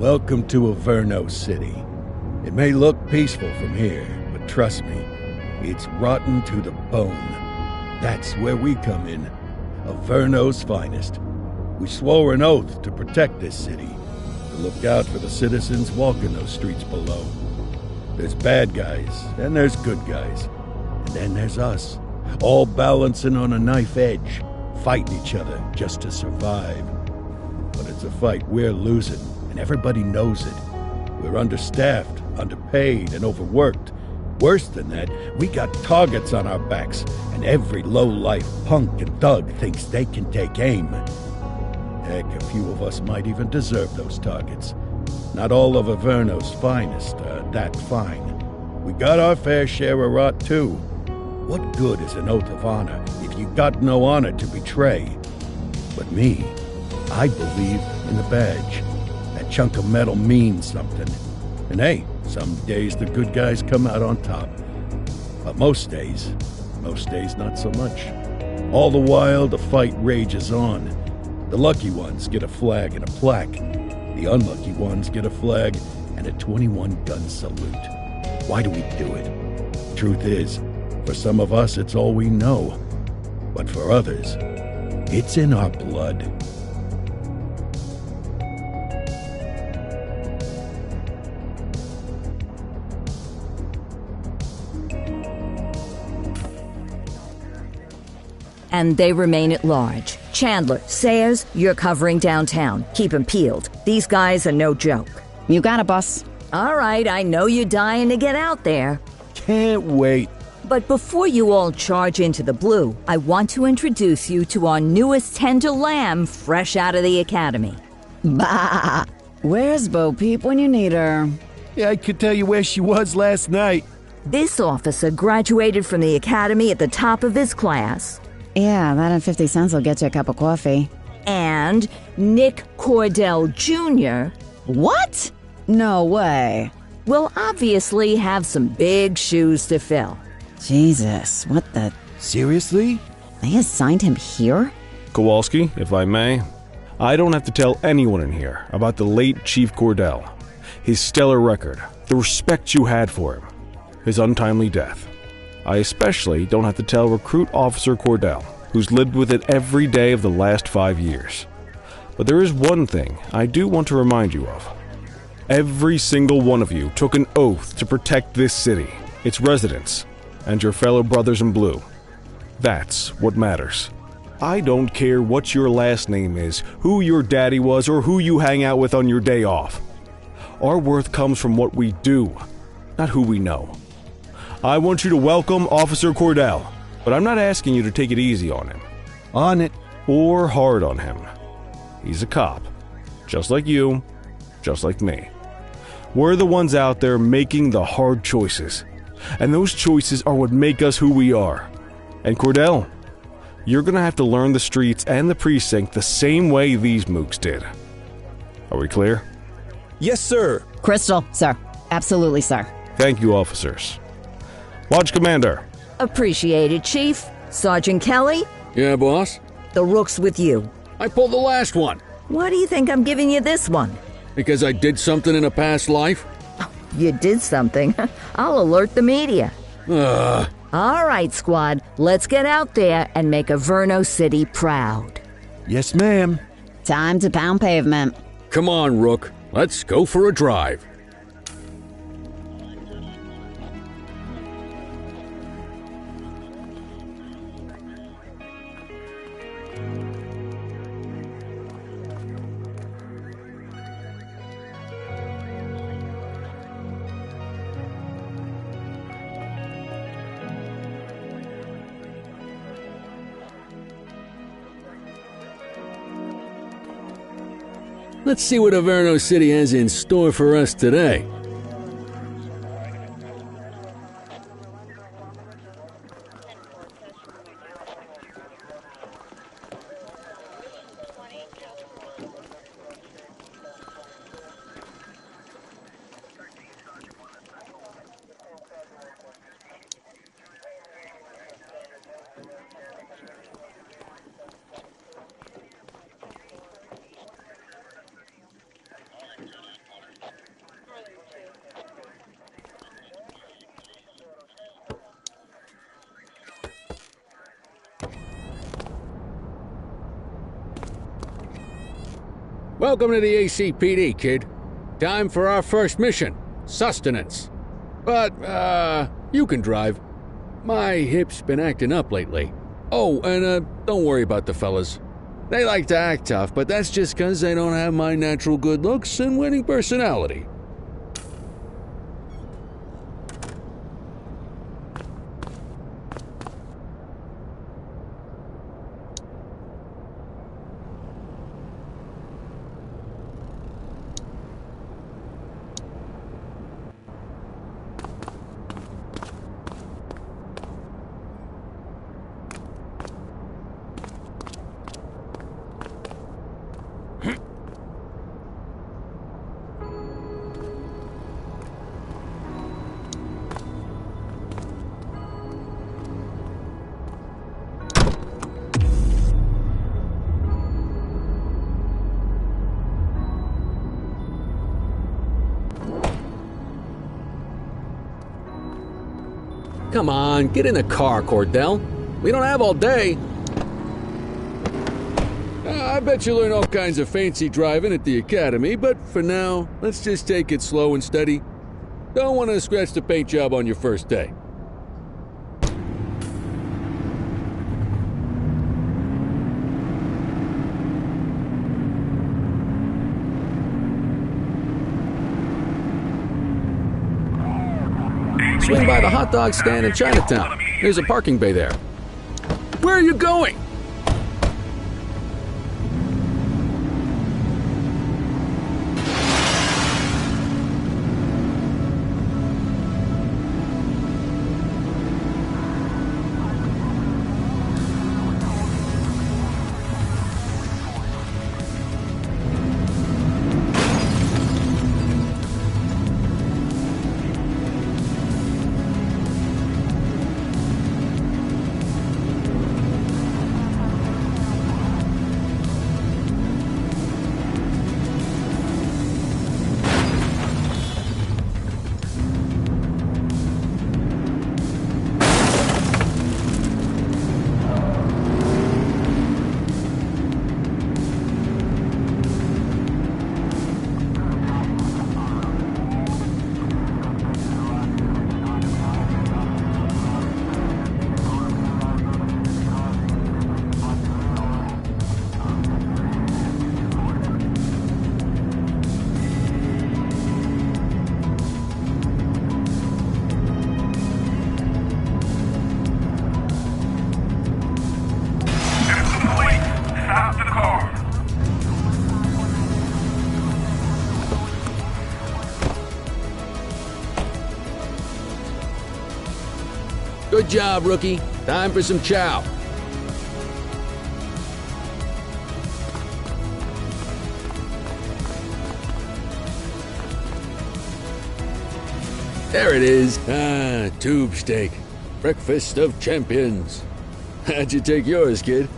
Welcome to Averno City. It may look peaceful from here, but trust me, it's rotten to the bone. That's where we come in, Averno's finest. We swore an oath to protect this city, to look out for the citizens walking those streets below. There's bad guys, and there's good guys, and then there's us, all balancing on a knife edge, fighting each other just to survive. But it's a fight we're losing, and everybody knows it. We're understaffed, underpaid, and overworked. Worse than that, we got targets on our backs, and every low-life punk and thug thinks they can take aim. Heck, a few of us might even deserve those targets. Not all of Averno's finest are that fine. We got our fair share of rot, too. What good is an oath of honor if you got no honor to betray? But me, I believe in the badge. That chunk of metal means something. And hey, some days the good guys come out on top. But most days not so much. All the while, the fight rages on. The lucky ones get a flag and a plaque. The unlucky ones get a flag and a 21-gun salute. Why do we do it? Truth is, for some of us, it's all we know. But for others, it's in our blood. And they remain at large. Chandler, Sayers, you're covering downtown. Keep 'em peeled. These guys are no joke. You got it, boss. All right, I know you're dying to get out there. Can't wait. But before you all charge into the blue, I want to introduce you to our newest tender lamb fresh out of the academy. Bah! Where's Bo Peep when you need her? Yeah, I could tell you where she was last night. This officer graduated from the academy at the top of his class. Yeah, that and 50 cents will get you a cup of coffee. And Nick Cordell Jr. What? No way. will obviously have some big shoes to fill. Jesus, what the... Seriously? They assigned him here? Kowalski, if I may, I don't have to tell anyone in here about the late Chief Cordell, his stellar record, the respect you had for him, his untimely death. I especially don't have to tell Recruit Officer Cordell, who's lived with it every day of the last 5 years. But there is one thing I do want to remind you of. Every single one of you took an oath to protect this city, its residents, and your fellow brothers in blue. That's what matters. I don't care what your last name is, who your daddy was, or who you hang out with on your day off. Our worth comes from what we do, not who we know. I want you to welcome Officer Cordell, but I'm not asking you to take it easy on him. On it. Or hard on him. He's a cop, just like you, just like me. We're the ones out there making the hard choices, and those choices are what make us who we are. And Cordell, you're gonna have to learn the streets and the precinct the same way these mooks did. Are we clear? Yes, sir. Crystal, sir. Absolutely, sir. Thank you, officers. Watch Commander. Appreciated, Chief. Sergeant Kelly, Yeah, boss? the rook's with you. I pulled the last one. Why do you think I'm giving you this one? Because I did something in a past life? You did something. I'll alert the media. Ugh. All right, squad. Let's get out there and make Averno City proud. Yes, ma'am. Time to pound pavement. Come on, Rook. Let's go for a drive. Let's see what Averno City has in store for us today. Welcome to the ACPD, kid. Time for our first mission, sustenance. But, you can drive. My hip's been acting up lately. Oh, and, don't worry about the fellas. They like to act tough, but that's just 'cause they don't have my natural good looks and winning personality. Come on, get in the car, Cordell. We don't have all day. I bet you learn all kinds of fancy driving at the academy, but for now, let's just take it slow and steady. Don't want to scratch the paint job on your first day. Swing by the hot dog stand in Chinatown. There's a parking bay there. Where are you going? Good job, rookie. Time for some chow. There it is. Ah, tube steak. Breakfast of champions. How'd you take yours, kid?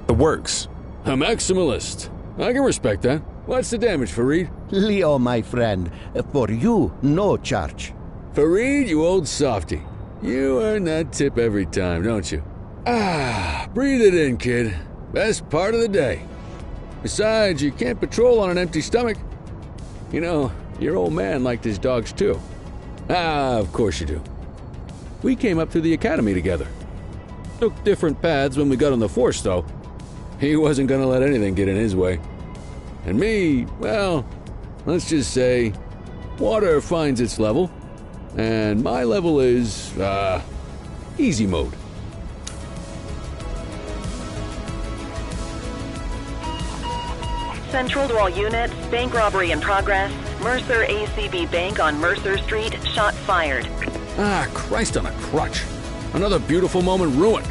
The works. A maximalist. I can respect that. What's the damage, Fareed? Leo, my friend, for you, no charge. Fareed, you old softy. You earn that tip every time, don't you? Ah, breathe it in, kid. Best part of the day. Besides, you can't patrol on an empty stomach. You know, your old man liked his dogs too. Ah, of course you do. We came up through the academy together. Took different paths when we got on the force, though. He wasn't gonna let anything get in his way. And me, well, let's just say, water finds its level, and my level is, easy mode. Central to all units, bank robbery in progress. Mercer ACB Bank on Mercer Street, shots fired. Ah, Christ on a crutch. Another beautiful moment ruined.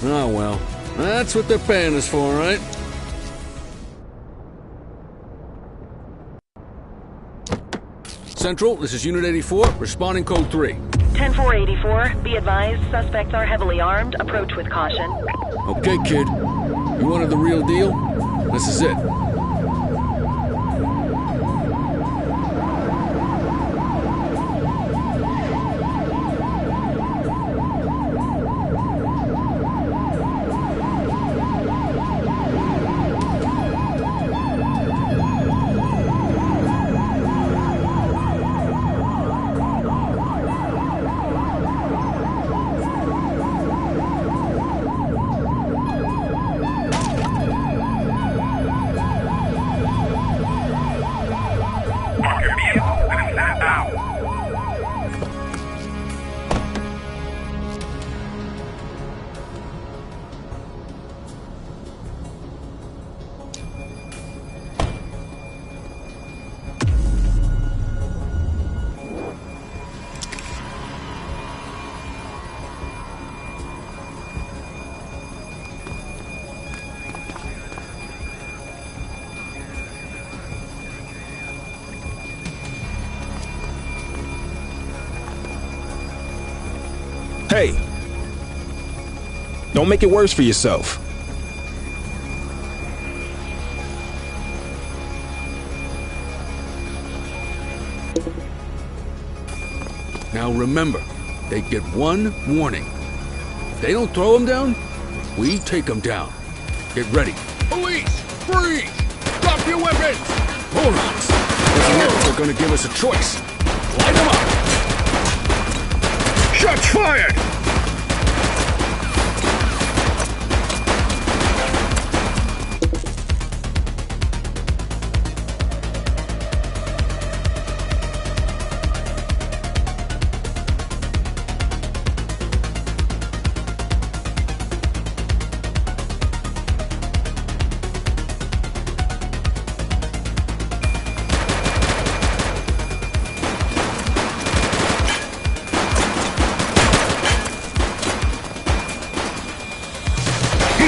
Oh well, that's what they're paying us for, right? Central, this is Unit 84, responding code 3. 10-484, be advised, suspects are heavily armed, approach with caution. Okay, kid. You wanted the real deal? This is it. Hey, don't make it worse for yourself. Now remember, they get one warning. If they don't throw them down, we take them down. Get ready. Police! Freeze! Drop your weapons! Morons! Looking like they're gonna give us a choice. Light them up! Shots fired!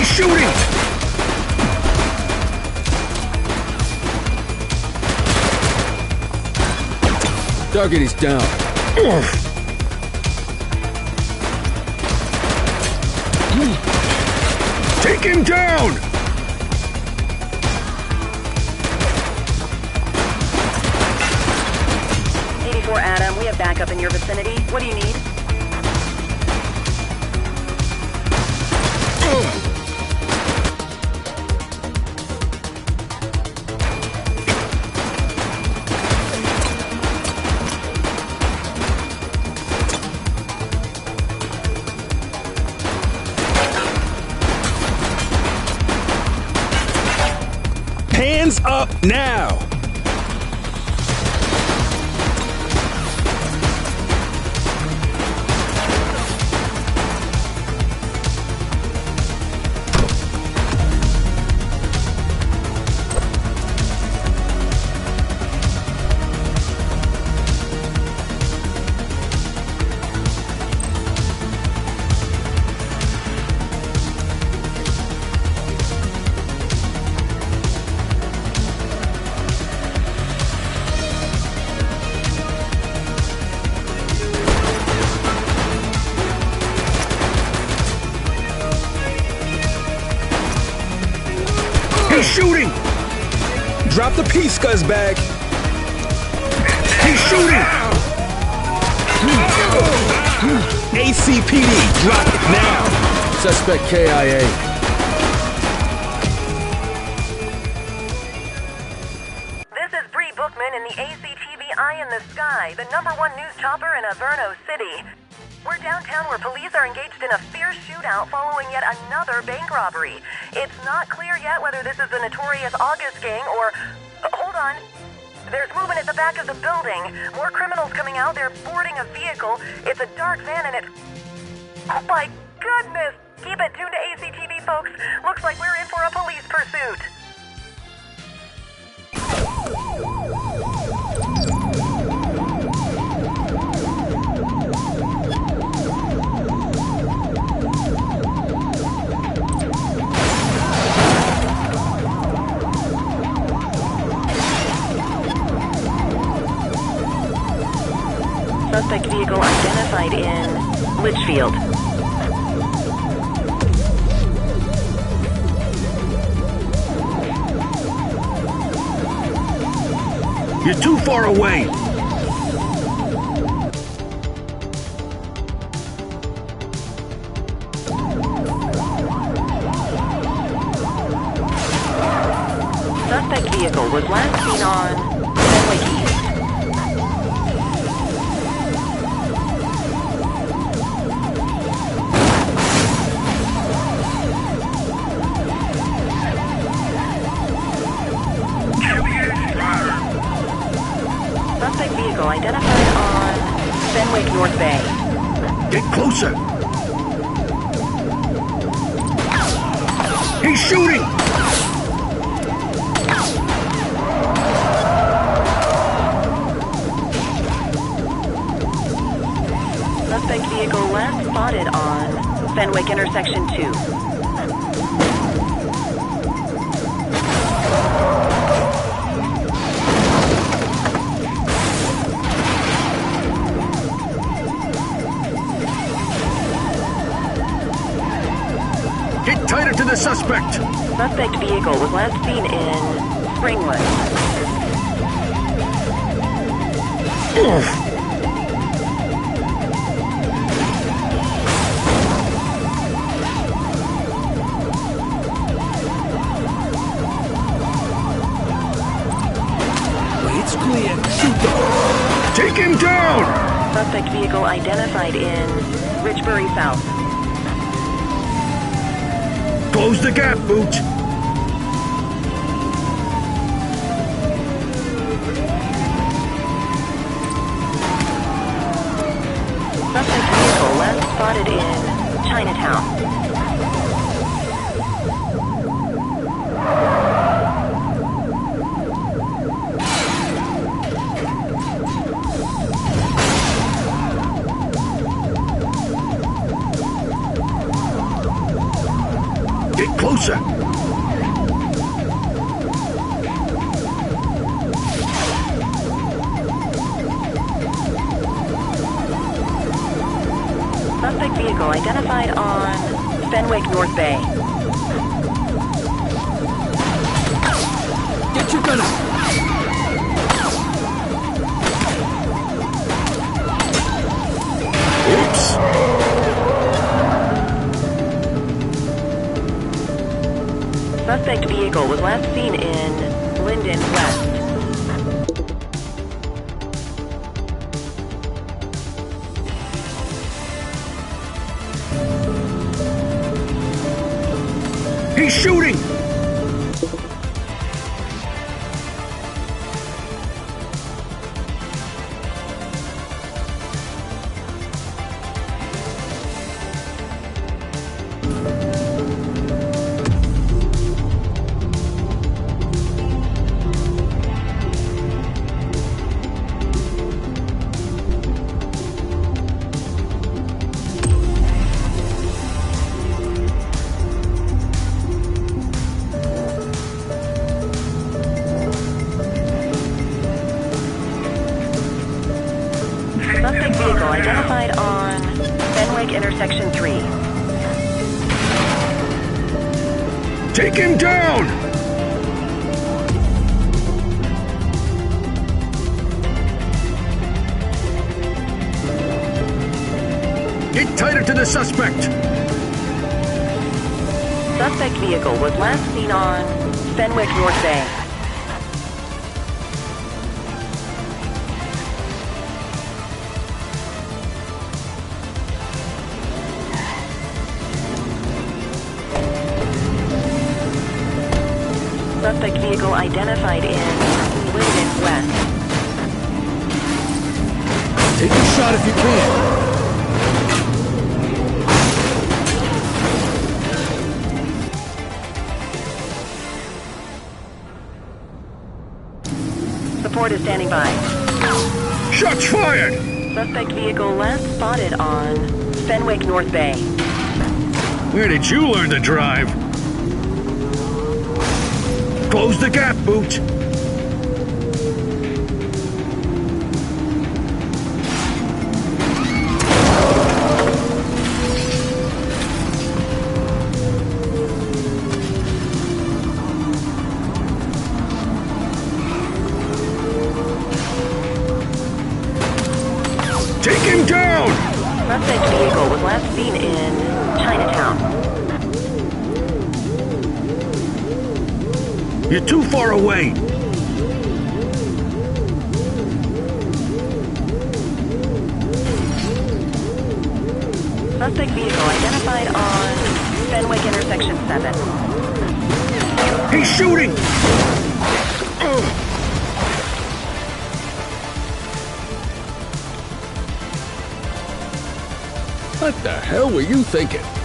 Shooting! Target is down. Take him down! Adam, we have backup in your vicinity. What do you need? Hands up now! He's shooting! Drop the piece, scuzzbag! He's shooting! ACPD, drop it now! Suspect KIA. This is Bree Bookman in the ACTV Eye in the Sky, the #1 news chopper in Averno City. We're downtown where police are engaged in a fierce shootout following yet another bank robbery. It's not clear yet whether this is the notorious August gang or... hold on. There's movement at the back of the building. More criminals coming out. They're boarding a vehicle. It's a dark van and it's... oh my goodness! Keep it tuned to ACTV, folks. Looks like we're in for a police pursuit. Suspect vehicle identified in Litchfield. You're too far away! Suspect vehicle was last seen on Fenway East. Suspect vehicle identified on Fenwick North Bay. Get closer! He's shooting! Suspect vehicle last spotted on Fenwick Intersection 2. Get tighter to the suspect! Suspect vehicle was last seen in Springwood. It's clear. Shoot them! Take him down! Suspect vehicle identified in Richbury South. Close the gap, Boot! Suspect vehicle last spotted in Chinatown. Get closer! Suspect vehicle identified on Fenwick North Bay. Get your gun out! Oops! Suspect vehicle was last seen in Linden West. He's shooting! Suspect vehicle identified on Fenwick Intersection 3. Take him down! Get tighter to the suspect! Suspect vehicle was last seen on Fenwick North Bay. Suspect vehicle identified in Linden West. Take a shot if you can. Support is standing by. Shots fired! Suspect vehicle last spotted on Fenwick North Bay. Where did you learn to drive? Close the gap, Boot! seen in Chinatown. You're too far away. Suspect vehicle identified on Fenwick intersection 7. He's shooting! What the hell were you thinking?